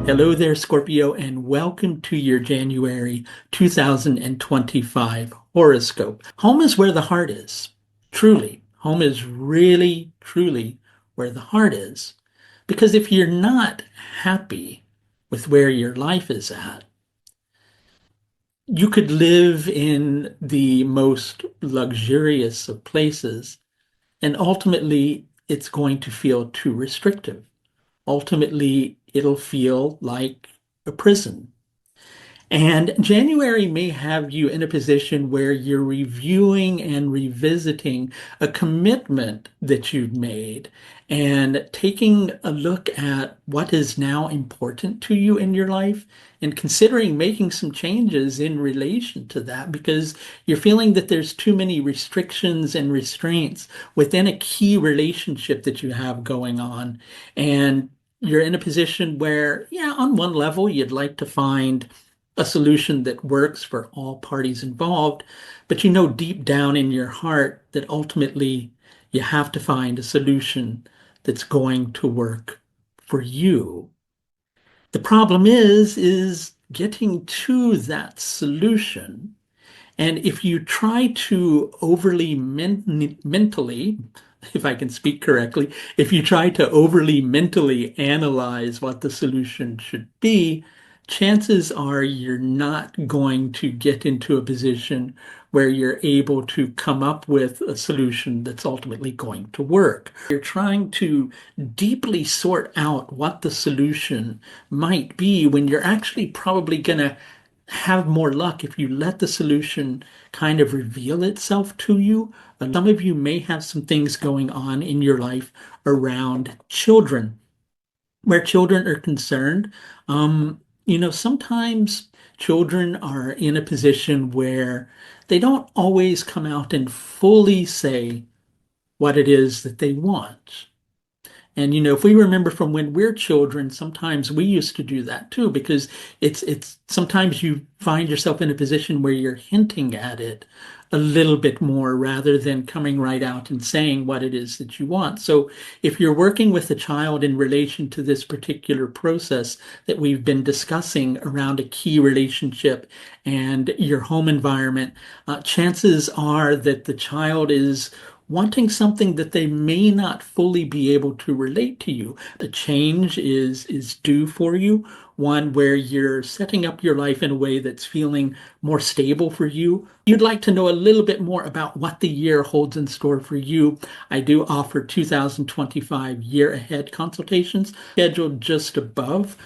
Hello there, Scorpio, and welcome to your January 2025 horoscope. Home is where the heart is. Truly, home is really, truly where the heart is. Because if you're not happy with where your life is at, you could live in the most luxurious of places, and ultimately, it's going to feel too restrictive. Ultimately, it'll feel like a prison. And January may have you in a position where you're reviewing and revisiting a commitment that you've made and taking a look at what is now important to you in your life and considering making some changes in relation to that because you're feeling that there's too many restrictions and restraints within a key relationship that you have going on. And you're in a position where, yeah, on one level, you'd like to find a solution that works for all parties involved, but you know deep down in your heart that ultimately you have to find a solution that's going to work for you. The problem is getting to that solution. And if you try to overly mentally, if I can speak correctly, if you try to overly mentally analyze what the solution should be, chances are you're not going to get into a position where you're able to come up with a solution that's ultimately going to work. You're trying to deeply sort out what the solution might be when you're actually probably going to have more luck if you let the solution kind of reveal itself to you. Some of you may have some things going on in your life around children. Where children are concerned, sometimes children are in a position where they don't always come out and fully say what it is that they want. And if we remember from when we're children, sometimes we used to do that too, because it's sometimes you find yourself in a position where you're hinting at it a little bit more rather than coming right out and saying what it is that you want. So if you're working with a child in relation to this particular process that we've been discussing around a key relationship and your home environment, chances are that the child is wanting something that they may not fully be able to relate to you. The change is due for you, one where you're setting up your life in a way that's feeling more stable for you. You'd like to know a little bit more about what the year holds in store for you. I do offer 2025 year ahead consultations scheduled just above.